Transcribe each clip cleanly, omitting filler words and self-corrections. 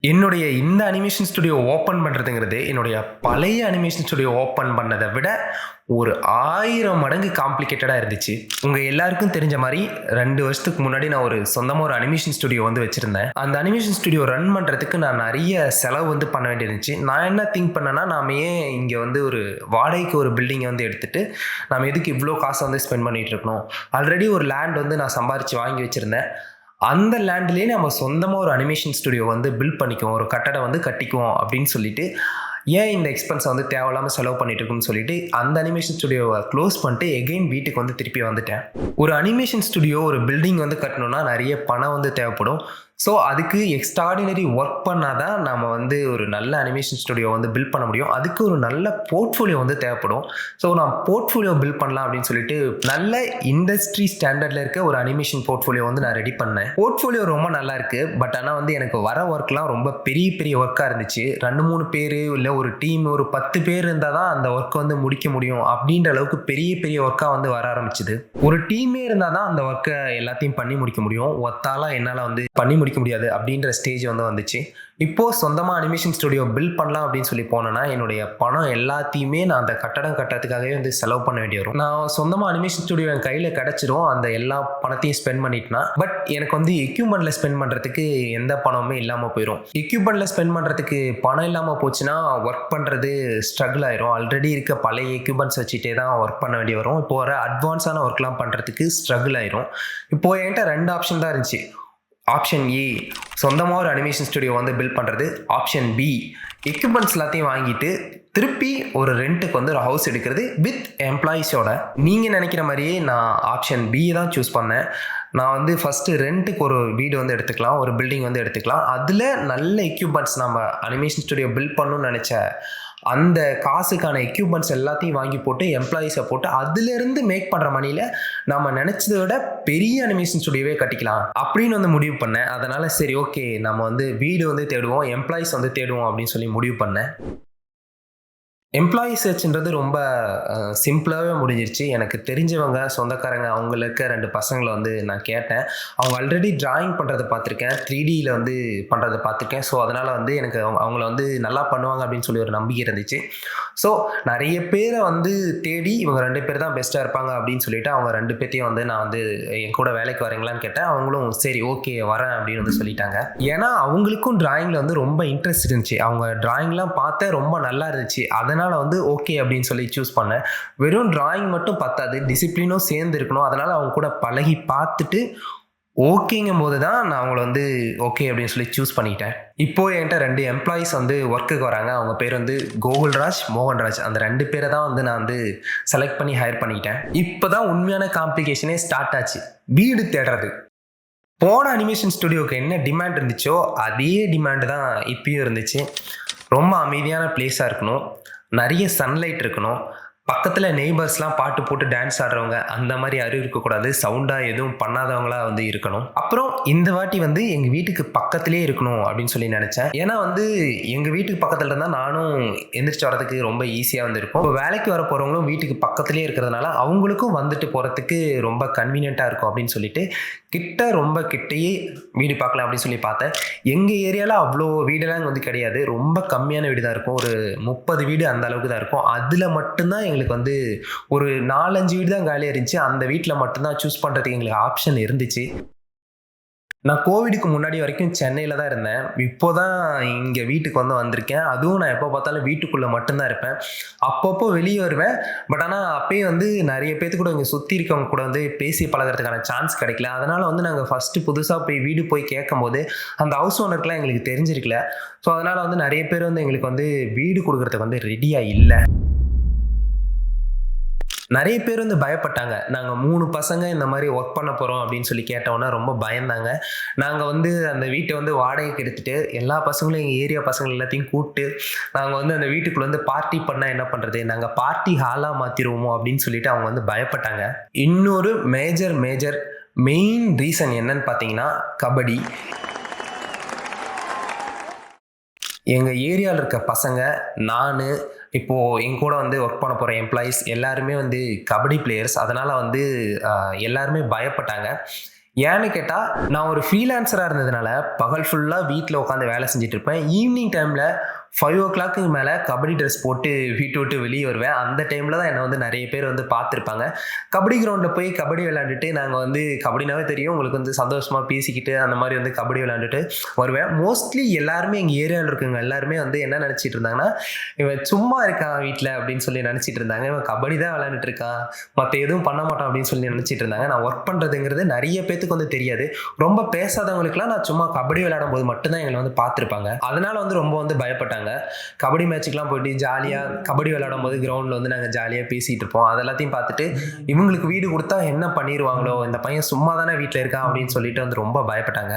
என்னுடைய இந்த animation studio open பண்ணுறதுங்கிறது, என்னுடைய பழைய அனிமேஷன் ஸ்டுடியோ ஓப்பன் பண்ணத விட ஒரு 1000 மடங்கு காம்ப்ளிகேட்டடா இருந்துச்சு. உங்க எல்லாருக்கும் தெரிஞ்ச மாரி 2 வருஷத்துக்கு முன்னாடி நான் ஒரு சொந்தமா ஒரு அனிமேஷன் ஸ்டுடியோ வந்து வச்சிருந்தேன். அந்த அனிமேஷன் ஸ்டுடியோ ரன் பண்றதுக்கு நான் நெறைய செலவு வந்து பண்ண வேண்டியிருந்துச்சு. நான் என்ன திங்க் பண்ணேன்னா, நாம ஏன் இங்க வந்து ஒரு வாடகைக்கு ஒரு பில்டிங்க வந்து எடுத்துட்டு, நாம எதுக்கு இவ்ளோ காச வந்து ஸ்பெண்ட் பண்ணிட்டு இருக்கணும்? ஆல்ரெடி ஒரு லேண்ட் வந்து நான் சம்பாரிச்சு வாங்கி வச்சிருந்தேன். அந்த லேண்ட்லயே நம்ம சொந்தமா ஒரு அனிமேஷன் ஸ்டுடியோ வந்து பில்ட் பண்ணிக்குவோம். ஒரு கட்டடம் வந்து கட்டிக்குவோம் அப்படின்னு சொல்லிட்டு, ஏன் இந்த எக்ஸ்பென்ஸ வந்து தேவையில்லாம செலவு பண்ணிட்டு இருக்கோம்னு சொல்லிட்டு, அந்த அனிமேஷன் ஸ்டுடியோவ க்ளோஸ் பண்ணிட்டு எகைன் வீட்டுக்கு வந்து திருப்பி வந்துட்டேன். ஒரு அனிமேஷன் ஸ்டுடியோ, ஒரு பில்டிங் வந்து கட்டணும்னா நெறைய பணம் வந்து தேவைப்படும். ஸோ, அதுக்கு எக்ஸ்ட்ரார்டினரி ஒர்க் பண்ணா தான் நாம வந்து ஒரு நல்ல அனிமேஷன் ஸ்டுடியோ வந்து பில்ட் பண்ண முடியும். அதுக்கு ஒரு நல்ல போர்ட்ஃபோலியோ வந்து தேவைப்படும். ஸோ, நான் போர்ட்ஃபோலியோ பில்ட் பண்ணலாம் அப்படின்னு சொல்லிட்டு, நல்ல இண்டஸ்ட்ரி ஸ்டாண்டர்ட்ல இருக்க ஒரு அனிமேஷன் போர்ட்ஃபோலியோ வந்து நான் ரெடி பண்ணேன். போர்ட்ஃபோலியோ ரொம்ப நல்லா இருக்கு. பட் ஆனா வந்து எனக்கு வர ஒர்க்லாம் ரொம்ப பெரிய பெரிய ஒர்க்கா இருந்துச்சு. 2, 3 பேரு இல்ல ஒரு டீம் ஒரு 10 பேர் இருந்தா தான் அந்த ஒர்க் வந்து முடிக்க முடியும் அப்படின்ற அளவுக்கு பெரிய பெரிய ஒர்க்கா வந்து வர ஆரம்பிச்சது. ஒரு டீமே இருந்தா தான் அந்த ஒர்க்க எல்லாத்தையும் பண்ணி முடிக்க முடியும். ஒத்தாளா என்னால வந்து பண்ணி முடிக்க முடியாது அப்படின்ற ஸ்டேஜ் வந்து வந்துச்சு. இப்போ சொந்தமா அனிமேஷன் ஸ்டுடியோ பில்ட் பண்ணலாம் அப்படின்னு சொல்லி போனேன்னா, என்னுடைய பணம் எல்லாத்தையுமே நான் அந்த கட்டடம் கட்டுறதுக்காகவே வந்து செலவு பண்ண வேண்டி வரும். நான் சொந்தமா அனிமேஷன் ஸ்டுடியோ என் கையில கிடைச்சிரும். அந்த எல்லா பணத்தையும் ஸ்பெண்ட் பண்ணிட்டேன்னா, பட் எனக்கு வந்து எக்யூப்மெண்ட்ல ஸ்பெண்ட் பண்றதுக்கு எந்த பணமுமே இல்லாம போயிரும். எக்யூப்மெண்ட்ல ஸ்பெண்ட் பண்றதுக்கு பணம் இல்லாம போச்சுன்னா, ஒர்க் பண்றது ஸ்ட்ரகிள் ஆயிரும். ஆல்ரெடி இருக்க பழைய எக்யூப்மெண்ட்ஸ் வச்சுட்டே தான் ஒர்க் பண்ண வேண்டி வரும். இப்போ வர அட்வான்ஸான ஒர்க்லாம் பண்றதுக்கு ஸ்ட்ரகிள் ஆயிரும். இப்போ என்கிட்ட 2 ஆப்ஷன் தான் இருந்துச்சு. ஆப்ஷன் ஏ, சொந்தமா ஒரு அனிமேஷன் ஸ்டுடியோ வந்து பில்ட் பண்றது. ஆப்ஷன் பி, எக்யூப்மெண்ட்ஸ் எல்லாத்தையும் வாங்கிட்டு திருப்பி ஒரு ரெண்ட்டுக்கு வந்து ஒரு ஹவுஸ் எடுக்கிறது வித் எம்ப்ளாயீஸோட. நீங்க நினைக்கிற மாதிரியே நான் ஆப்ஷன் பி தான் சூஸ் பண்ணேன். நான் வந்து ஃபர்ஸ்ட் ரெண்ட்டுக்கு ஒரு வீடு வந்து எடுத்துக்கலாம், ஒரு பில்டிங் வந்து எடுத்துக்கலாம். அதுல நல்ல எக்யூப்மெண்ட்ஸ், நம்ம அனிமேஷன் ஸ்டுடியோ பில்ட் பண்ணணும்னு நினைச்ச அந்த காசுக்கான எக்யூப்மெண்ட்ஸ் எல்லாத்தையும் வாங்கி போட்டு எம்ப்ளாயீஸை போட்டு அதிலிருந்து மேக் பண்ற மணியில நம்ம நினைச்சதை விட பெரிய அனிமேஷன் ஸ்டுடியோவே கட்டிக்கலாம் அப்படின்னு வந்து முடிவு பண்ணேன். அதனால சரி, ஓகே, நம்ம வந்து வீடு வந்து தேடுவோம், எம்ப்ளாயீஸ் வந்து தேடுவோம் அப்படின்னு சொல்லி முடிவு பண்ணேன். எம்ப்ளாயி சர்ச்ன்றது ரொம்ப சிம்பிளாவே முடிஞ்சிருச்சு. எனக்கு தெரிஞ்சவங்க, சொந்தக்காரங்க அவங்கள்ல இருக்க 2 பசங்கள வந்து நான் கேட்டேன். அவங்க ஆல்ரெடி டிராயிங் பண்றத பார்த்துருக்கேன். 3Dல வந்து பண்றத பார்த்துருக்கேன். ஸோ, அதனால வந்து எனக்கு அவங்கள வந்து நல்லா பண்ணுவாங்க அப்படின்னு சொல்லி ஒரு நம்பிக்கை இருந்துச்சு. ஸோ, நெறைய பேர வந்து தேடி இவங்க 2 பேர் தான் பெஸ்ட்டா இருப்பாங்க அப்படின்னு சொல்லிட்டு, அவங்க 2 பேத்தையும் வந்து நான் வந்து என் கூட வேலைக்கு வரீங்களான்னு கேட்டேன். அவங்களும் சரி, ஓகே, வரேன் அப்படின்னு வந்து சொல்லிட்டாங்க. ஏன்னா, அவங்களுக்கும் டிராயிங்ல வந்து ரொம்ப இன்ட்ரெஸ்ட் இருந்துச்சு. அவங்க டிராயிங்லாம் பார்த்தேன், ரொம்ப நல்லா இருந்துச்சு. அதனால வந்து ஓகே அப்படின்னு சொல்லி சூஸ் பண்ணேன். வெறும் டிராயிங் மட்டும் பத்தாது, டிசிப்ளினும் சேர்ந்து இருக்கணும். அதனால அவங்க கூட பழகி பார்த்துட்டு ஓகேங்கும்போது தான் நான் அவங்கள வந்து ஓகே அப்படின்னு சொல்லி சூஸ் பண்ணிட்டேன். இப்போ என்கிட்ட 2 எம்ப்ளாயீஸ் வந்து ஒர்க்குக்கு வராங்க. அவங்க பேர் வந்து கோகுல்ராஜ், மோகன்ராஜ். அந்த 2 பேரை தான் வந்து நான் வந்து செலக்ட் பண்ணி ஹையர் பண்ணிட்டேன். இப்பதான் உண்மையான காம்ப்ளிகேஷனே ஸ்டார்ட் ஆச்சு. வீடு தேடுறது. போன அனிமேஷன் ஸ்டுடியோக்கு என்ன டிமாண்ட் இருந்துச்சோ அதே டிமாண்ட் தான் இப்பயும் இருந்துச்சு. ரொம்ப அமைதியான பிளேஸா இருக்கணும். நிறைய சன்லைட் இருக்கணும். பக்கத்துல நெய்பர்ஸ்லாம் பாட்டு போட்டு டான்ஸ் ஆடுறவங்க அந்த மாதிரி யாரும் இருக்கக்கூடாது. சவுண்டா எதுவும் பண்ணாதவங்களா வந்து இருக்கணும். அப்புறம் இந்த வாட்டி வந்து எங்க வீட்டுக்கு பக்கத்திலேயே இருக்கணும் அப்படின்னு சொல்லி நினைச்சேன். ஏன்னா வந்து எங்க வீட்டுக்கு பக்கத்துல இருந்தா நானும் எந்திரிச்சு வரதுக்கு ரொம்ப ஈஸியா வந்து இருக்கும். இப்போ வேலைக்கு வர போறவங்களும் வீட்டுக்கு பக்கத்திலேயே இருக்கிறதுனால அவங்களுக்கும் வந்துட்டு போறதுக்கு ரொம்ப கன்வீனியன்ட்டா இருக்கும் அப்படின்னு சொல்லிட்டு ரொம்ப கிட்டயே வீடு பார்க்கலாம் அப்படின்னு சொல்லி பார்த்தேன். எங்க ஏரியால அவ்வளோ வீடெல்லாம் வந்து கிடையாது. ரொம்ப கம்மியான வீடு தான் இருக்கும். ஒரு 30 வீடு அந்த அளவுக்கு தான் இருக்கும். அதுல மட்டும்தான் எங்களுக்கு வந்து ஒரு 4, 5 வீடு தான் காலியா இருந்துச்சு. அந்த வீட்ல மட்டும்தான் சூஸ் பண்றதுக்கு எங்களுக்கு ஆப்ஷன் இருந்துச்சு. நான் கோவிடுக்கு முன்னாடி வரைக்கும் சென்னையில தான் இருந்தேன். இப்போதான் இங்க வீட்டுக்கு வந்து வந்திருக்கேன். அதுவும் நான் எப்போ பார்த்தாலும் வீட்டுக்குள்ள மட்டும் தான் இருப்பேன். அப்பப்போ வெளிய வருவேன். பட் ஆனா அப்பயும் வந்து நெறைய பேத்து கூட இங்க சுத்தி இருக்கவங்க கூட வந்து பேசி பழகுறதுக்கான சான்ஸ் கிடைக்கல. அதனால வந்து நாங்க ஃபர்ஸ்ட் புதுசா வீடு போய் கேட்கும்போது, அந்த ஹவுஸ் ஓனருக்குலாம் எங்களுக்கு தெரிஞ்சிருக்கல. ஸோ அதனால வந்து நெறைய பேர் வந்து எங்களுக்கு வந்து வீடு குடுக்குறதுக்கு வந்து ரெடியா இல்ல. நெறைய பேர் வந்து பயப்பட்டாங்க. நாங்க 3 பசங்க இந்த மாரி ஒர்க் பண்ண போறோம் அப்படின்னு சொல்லி கேட்டவுடனே ரொம்ப பயந்தாங்க. நாங்க வந்து அந்த வீட்ட வந்து வாடகைக்கு எடுத்துட்டு, எல்லா பசங்களும் எங்க ஏரியா பசங்க எல்லாத்தையும் கூப்ட்டு, நாங்க வந்து அந்த வீட்டுக்குள்ள வந்து பார்ட்டி பண்ணா என்ன பண்றது? நாங்க பார்ட்டி ஹாலா மாத்திருவோமோ அப்படின்னு சொல்லிட்டு அவங்க வந்து பயப்பட்டாங்க. இன்னொரு மேஜர் மெயின் ரீசன் என்னன்னு பார்த்தீங்கன்னா, கபடி. எங்க ஏரியால இருக்க பசங்க, நானு, இப்போ என் கூட வந்து ஒர்க் பண்ண போற எம்ப்ளாயீஸ் எல்லாருமே வந்து கபடி பிளேயர்ஸ். அதனால வந்து எல்லாருமே பயப்பட்டாங்க. ஏன்னு கேட்டால் நான் ஒரு ஃப்ரீலான்சராக இருந்ததுனால பகல் ஃபுல்லாக வீட்டில் உட்காந்து வேலை செஞ்சுட்டு இருப்பேன். ஈவினிங் டைமில் 5 o'clock மேலே கபடி ட்ரெஸ் போட்டு வீட்டை விட்டு வெளியே வருவேன். அந்த டைமில் தான் என்னை வந்து நிறைய பேர் வந்து பார்த்துருப்பாங்க. கபடி கிரவுண்டில் போய் கபடி விளையாண்டுட்டு நாங்கள் வந்து கபடினாவே தெரியும் உங்களுக்கு வந்து சந்தோஷமாக பேசிக்கிட்டு அந்த மாதிரி வந்து கபடி விளையாண்டுட்டு வருவேன். மோஸ்ட்லி எல்லாருமே எங்கள் ஏரியாவில் இருக்குங்க எல்லாருமே வந்து என்ன நினச்சிட்டு இருந்தாங்கன்னா, இவன் சும்மா இருக்கான் வீட்டில் அப்படின்னு சொல்லி நினச்சிட்டு இருந்தாங்க. இவன் கபடி தான் விளையாண்டுட்டு இருக்கான், மற்ற எதுவும் பண்ண மாட்டான் அப்படின்னு சொல்லி நினச்சிட்டு இருந்தாங்க. நான் ஒர்க் பண்ணுறதுங்கிறது நிறைய பேத்துக்கு வந்து தெரியாது. ரொம்ப பேசாதவங்களுக்குலாம் நான் சும்மா கபடி விளையாடும் போது மட்டும்தான் எங்களை வந்து பார்த்துருப்பாங்க. அதனால வந்து ரொம்ப வந்து பயப்பட்டாங்க. கபடி மேட்சுக்கெலாம் போயிட்டு ஜாலியாக கபடி விளையாடும் போது கிரவுண்டில் வந்து நாங்கள் ஜாலியாக பேசிகிட்டு இருப்போம். அதெல்லாத்தையும் பார்த்துட்டு இவங்களுக்கு வீடு கொடுத்தா என்ன பண்ணிடுவாங்களோ, இந்த பையன் சும்மா தானே வீட்டில் இருக்கான் அப்படின்னு சொல்லிட்டு வந்து ரொம்ப பயப்பட்டாங்க.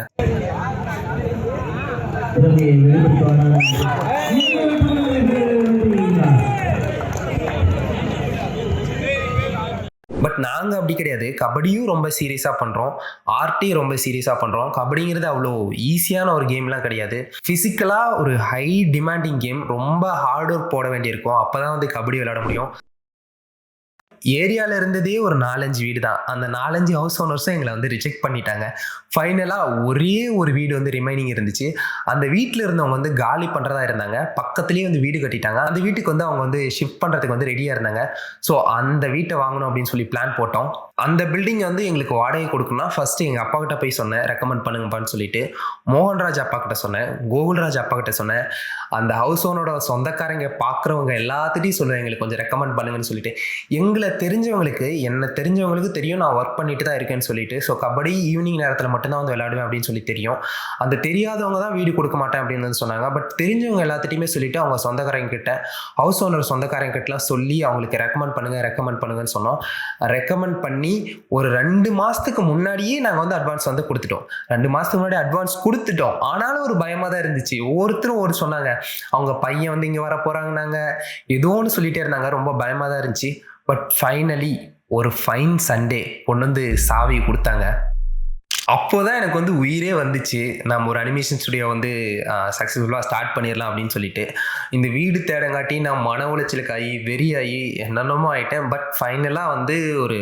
பட் நாங்கள் அப்படி கிடையாது. கபடியும் ரொம்ப சீரியஸாக பண்ணுறோம், ஆர்ட்டையும் ரொம்ப சீரியஸாக பண்ணுறோம். கபடிங்கிறது அவ்வளோ ஈஸியான ஒரு கேம்லாம் கிடையாது. ஃபிசிக்கலாக ஒரு ஹை டிமாண்டிங் கேம். ரொம்ப ஹார்ட் ஒர்க் போட வேண்டியிருக்கும். அப்போ தான் வந்து கபடி விளையாட முடியும். ஏரியாவில் இருந்ததே ஒரு 4-5 வீடு தான். அந்த 4-5 ஹவுஸ் ஓனர்ஸும் எங்களை வந்து ரிஜெக்ட் பண்ணிட்டாங்க. ஃபைனலாக ஒரே ஒரு வீடு வந்து ரிமைனிங் இருந்துச்சு. அந்த வீட்டில் இருந்தவங்க வந்து காலி பண்ணுறதா இருந்தாங்க. பக்கத்துலேயே வந்து வீடு கட்டிட்டாங்க. அந்த வீட்டுக்கு வந்து அவங்க வந்து ஷிஃப்ட் பண்ணுறதுக்கு வந்து ரெடியாக இருந்தாங்க. ஸோ அந்த வீட்டை வாங்கணும் அப்படின்னு சொல்லி பிளான் போட்டோம். அந்த பில்டிங்கை வந்து எங்களுக்கு வாடகை கொடுக்கணும்னா ஃபஸ்ட்டு எங்கள் அப்பா கிட்ட போய் சொன்னேன், ரெக்கமெண்ட் பண்ணுங்கப்பான்னு சொல்லிட்டு. மோகன்ராஜ் அப்பா கிட்ட சொன்னேன், கோகுல்ராஜ் அப்பா கிட்ட சொன்னேன். அந்த ஹவுஸ் ஓனரோட சொந்தக்காரங்க பார்க்குறவங்க எல்லாத்துட்டையும் சொல்லுவேன் எங்களுக்கு கொஞ்சம் ரெக்கமெண்ட் பண்ணுங்கன்னு சொல்லிட்டு. எங்களை தெரிஞ்சவங்களுக்கு என்ன தெரிஞ்சவங்களுக்கு தெரியும் நான் ஒர்க் பண்ணிட்டு தான் இருக்கேன்னு சொல்லிட்டு. ஸோ கபடி ஈவினிங் நேரத்தில் மட்டும்தான் வந்து விளையாடுவேன் அப்படின்னு சொல்லி தெரியும். அந்த தெரியாதவங்க தான் வீடு கொடுக்க மாட்டேன் அப்படின்னு வந்து சொன்னாங்க. பட் தெரிஞ்சவங்க எல்லாத்துட்டையுமே சொல்லிட்டு அவங்க சொந்தக்காரங்க கிட்ட, ஹவுஸ் ஓனர் சொந்தக்காரங்க கிட்டலாம் சொல்லி அவங்களுக்கு ரெக்கமெண்ட் பண்ணுங்கன்னு சொன்னோம். ரெக்கமெண்ட் பண்ணி ஒரு 2 மாதத்துக்கு முன்னாடியே நாங்கள் வந்து அட்வான்ஸ் வந்து கொடுத்துட்டோம். 2 மாதத்துக்கு முன்னாடி அட்வான்ஸ் கொடுத்துட்டோம். ஆனாலும் ஒரு பயமாக தான் இருந்துச்சு. ஒவ்வொருத்தரும் சொன்னாங்க அவங்க பையன் வந்து இங்கே வர போகிறாங்கன்னாங்க, ஏதோ ஒன்று சொல்லிகிட்டே இருந்தாங்க. ரொம்ப பயமாக தான் இருந்துச்சு. பட் ஃபைனலி ஒரு ஃபைன் சண்டே கொண்டு வந்து சாவி கொடுத்தாங்க. அப்போதான் எனக்கு வந்து உயிரே வந்துச்சு. நம்ம ஒரு அனிமேஷன் ஸ்டுடியோ வந்து சக்ஸஸ்ஃபுல்லாக ஸ்டார்ட் பண்ணிடலாம் அப்படின்னு சொல்லிட்டு. இந்த வீடு தேடங்காட்டி நான் மன உளைச்சலுக்காகி வெறியாகி என்னென்னமோ ஆகிட்டேன். பட் ஃபைனலாக வந்து ஒரு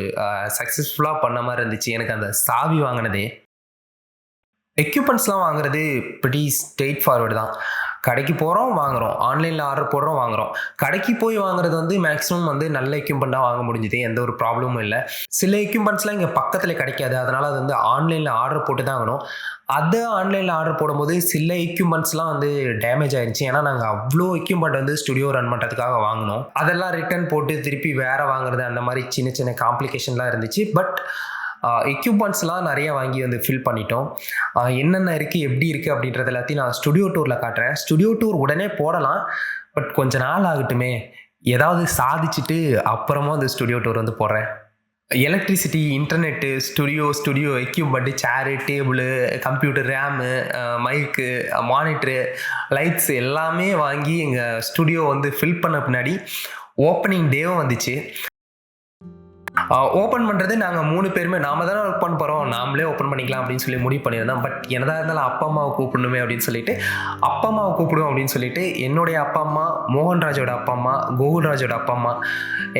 சக்ஸஸ்ஃபுல்லாக பண்ண மாதிரி இருந்துச்சு எனக்கு அந்த சாவி வாங்கினதே. எக்யூப்மெண்ட்ஸ்லாம் வாங்குறது ப்ரிட்டி ஸ்ட்ரெயிட் ஃபார்வர்டு தான். கடைக்கு போகிறோம் வாங்குகிறோம், ஆன்லைனில் ஆர்டர் போடுறோம் வாங்குகிறோம். கடைக்கு போய் வாங்குறது வந்து மேக்ஸிமம் வந்து நல்ல எக்யூப்மெண்ட்டாக வாங்க முடிஞ்சுது, எந்த ஒரு ப்ராப்ளமும் இல்லை. சில எக்யூப்மெண்ட்ஸ்லாம் இங்கே பக்கத்தில் கிடைக்காது, அதனால் அது வந்து ஆன்லைனில் ஆர்டர் போட்டு தான் ஆகணும். அதை ஆன்லைனில் ஆர்டர் போடும்போது சில எக்யூப்மெண்ட்ஸ்லாம் வந்து டேமேஜ் ஆயிடுச்சு. ஏன்னா நாங்கள் அவ்வளோ எக்யூப்மெண்ட் வந்து ஸ்டுடியோ ரன் பண்ணுறதுக்காக வாங்கினோம். அதெல்லாம் ரிட்டர்ன் போட்டு திருப்பி வேறு வாங்குறது அந்த மாதிரி சின்ன சின்ன காம்ப்ளிகேஷன்லாம் இருந்துச்சு. பட் எக்யூப்மெண்ட்ஸ்லாம் நிறைய வாங்கி வந்து ஃபில் பண்ணிட்டோம். என்னென்ன இருக்குது எப்படி இருக்குது அப்படின்றது எல்லாத்தையும் நான் ஸ்டுடியோ டூரில் காட்டுறேன். ஸ்டுடியோ டூர் உடனே போடலாம், பட் கொஞ்ச நாள் ஆகட்டுமே, ஏதாவது சாதிச்சுட்டு அப்புறமா அந்த ஸ்டுடியோ டூர் வந்து போடுறேன். எலக்ட்ரிசிட்டி, இன்டர்நெட்டு, ஸ்டுடியோ எக்யூப்மெண்ட்டு, சேரு, டேபிள், கம்ப்யூட்டர், ரேமு, மைக்கு, மானிட்ரு, லைட்ஸ் எல்லாமே வாங்கி எங்கள் ஸ்டுடியோ வந்து ஃபில் பண்ண பின்னாடி ஓப்பனிங் டேவும் வந்துச்சு. ஓப்பன் பண்ணுறது நாங்கள் 3 பேருமே நாம தானே ஒர்க் பண்ண போகிறோம், நாமளே ஓப்பன் பண்ணிக்கலாம் அப்படின்னு சொல்லி முடிவு பண்ணியிருந்தோம். பட் என்னதான் இருந்தாலும் அப்பா அம்மாவை கூப்பிடணுமே அப்படின்னு சொல்லிட்டு அப்பா அம்மாவை கூப்பிடுவோம் அப்படின்னு சொல்லிட்டு என்னுடைய அப்பா அம்மா, மோகன்ராஜோட அப்பா அம்மா, கோகுல்ராஜோட அப்பா அம்மா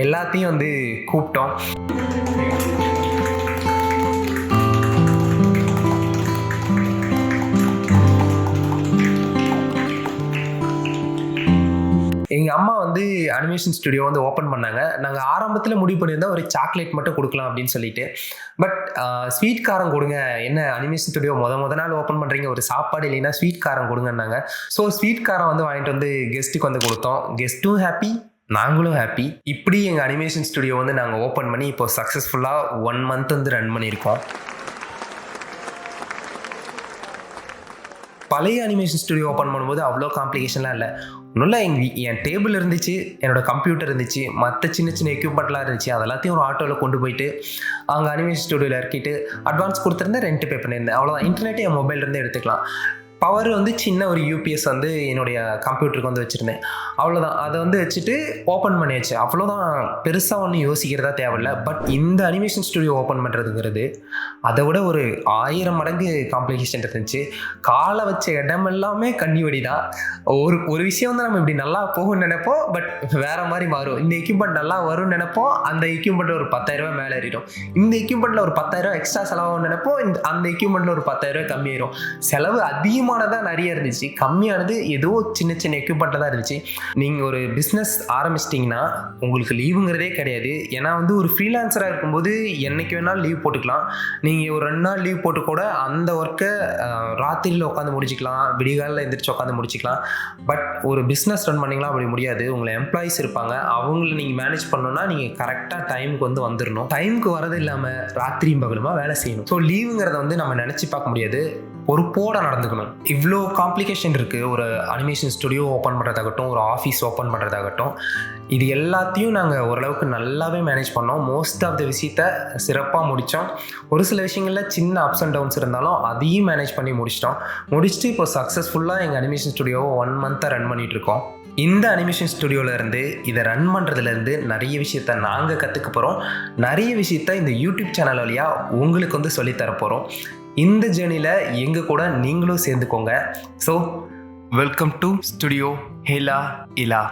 எல்லாத்தையும் வந்து கூப்பிட்டோம். எங்கள் அம்மா வந்து அனிமேஷன் ஸ்டுடியோ வந்து ஓப்பன் பண்ணாங்க. நாங்கள் ஆரம்பத்தில் முடிவு பண்ணியிருந்தோம் ஒரு சாக்லேட் மட்டும் கொடுக்கலாம் அப்படின்னு சொல்லிட்டு. பட் ஸ்வீட் காரம் கொடுங்க, என்ன அனிமேஷன் ஸ்டுடியோ முத நாள் ஓப்பன் பண்ணுறீங்க, ஒரு சாப்பாடு இல்லைன்னா ஸ்வீட் காரம் கொடுங்கன்னாங்க. ஸோ ஸ்வீட் காரம் வந்து வாங்கிட்டு வந்து கெஸ்ட்டுக்கு வந்து கொடுத்தோம். கெஸ்ட்டும் ஹாப்பி, நாங்களும் ஹாப்பி. இப்படி எங்கள் அனிமேஷன் ஸ்டுடியோ வந்து நாங்கள் ஓப்பன் பண்ணி இப்போ சக்ஸஸ்ஃபுல்லாக 1 month வந்து ரன் பண்ணியிருக்கோம். பழைய அனிமேஷன் ஸ்டுடியோ ஓப்பன் பண்ணும்போது அவ்வளோ காம்ப்ளிகேஷன்லாம் இல்லை. ஒன்றும் என் டேபிள் இருந்துச்சு, என்னோடய கம்ப்யூட்டர் இருந்துச்சு, மற்ற சின்ன சின்ன எக்யூப்மெண்ட்லாம் இருந்துச்சு. அதெல்லாத்தையும் ஒரு ஆட்டோவில் கொண்டு போயிட்டு அங்கே அனிமேஷன் ஸ்டுடியோவில் இறக்கிட்டு அட்வான்ஸ் கொடுத்துருந்தேன், ரெண்ட் பே பண்ணியிருந்தேன், அவ்வளோதான். இன்டர்நெட்டே என் மொபைல்லேருந்து எடுத்துக்கலாம். பவர் வந்து சின்ன ஒரு யூபிஎஸ் வந்து என்னுடைய கம்ப்யூட்டருக்கு வந்து வச்சுருந்தேன். அவ்வளோதான். அதை வந்து வச்சுட்டு ஓப்பன் பண்ணியாச்சு. அவ்வளோதான், பெருசாக ஒன்றும் யோசிக்கிறதா தேவையில்ல. பட் இந்த அனிமேஷன் ஸ்டுடியோ ஓப்பன் பண்ணுறதுங்கிறது அதை விட ஒரு 1000 மடங்கு காம்ப்ளிகேஷன் இருந்துச்சு. காலை வச்ச இடம் எல்லாமே கண்ணி வெடி தான். ஒரு விஷயம் வந்து நம்ம இப்படி நல்லா போகும்னு நினைப்போம், பட் வேறு மாதிரி மாறும். இந்த எக்யூப்மெண்ட் நல்லா வரும்னு நினைப்போம், அந்த எக்யூப்மெண்ட் ஒரு 10,000 மேலே ஏறிடும். இந்த எக்யூப்மெண்ட்டில் ஒரு 10,000 எக்ஸ்ட்ரா செலவாகும்னு நினைப்போம், அந்த எக்யூப்மெண்ட்டில் ஒரு 10,000 கம்மியாயிரும். செலவு அதிகமானதாக நிறைய இருந்துச்சு, கம்மியானது ஏதோ சின்ன சின்ன எக்யூப்மெண்ட்டில் தான் இருந்துச்சு. நீங்கள் ஒரு பிஸ்னஸ் ஆரம்பிச்சிட்டிங்கன்னா உங்களுக்கு லீவுங்கிறதே கிடையாது. ஏன்னா வந்து ஒரு ஃப்ரீலான்சராக இருக்கும்போது என்றைக்கு வேணாலும் லீவ் போட்டுக்கலாம். நீங்கள் ஒரு 2 நாள் லீவ் போட்டு கூட அந்த ஒர்க்கை ராத்திரியில் உட்காந்து முடிச்சிக்கலாம், விடிகாலில் எந்திரிச்சு உட்காந்து முடிச்சிக்கலாம். பட் ஒரு பிஸ்னஸ் ரன் பண்ணிங்களா அப்படி முடியாது. உங்களை எம்ப்ளாயிஸ் இருப்பாங்க, அவங்கள நீங்கள் மேனேஜ் பண்ணணும்னா நீங்கள் கரெக்டாக டைமுக்கு வந்து வந்துடணும். டைமுக்கு வரது இல்லாமல் ராத்திரியும் பகலுமா வேலை செய்யணும். ஸோ லீவுங்கிறத வந்து நம்ம நினச்சி பார்க்க முடியாது, பொறுப்போட நடந்துக்கணும். இவ்வளோ காம்ப்ளிகேஷன் இருக்குது. ஒரு அனிமேஷன் ஸ்டுடியோ ஓப்பன் பண்ணுறதாகட்டும், ஒரு ஆஃபீஸ் ஓப்பன் பண்ணுறதாகட்டும், இது எல்லாத்தையும் நாங்கள் ஓரளவுக்கு நல்லாவே மேனேஜ் பண்ணோம். மோஸ்ட் ஆஃப் த விஷயத்தை சிறப்பாக முடித்தோம். ஒரு சில விஷயங்களில் சின்ன அப்ஸ் அண்ட் டவுன்ஸ் இருந்தாலும் அதையும் மேனேஜ் பண்ணி முடிச்சுட்டு இப்போ சக்ஸஸ்ஃபுல்லாக எங்கள் அனிமேஷன் ஸ்டுடியோவை 1 மந்த்தாக ரன் பண்ணிகிட்ருக்கோம். இந்த அனிமேஷன் ஸ்டுடியோவிலேருந்து இதை ரன் பண்ணுறதுலேருந்து நிறைய விஷயத்த நாங்கள் கற்றுக்க போகிறோம். நிறைய விஷயத்த இந்த யூடியூப் சேனல் வழியாக உங்களுக்கு வந்து சொல்லித்தர போகிறோம். இந்த ஜேர்னியில் எங்கள் கூட நீங்களும் சேர்ந்துக்கோங்க. So welcome to studio ஹேலா Ila.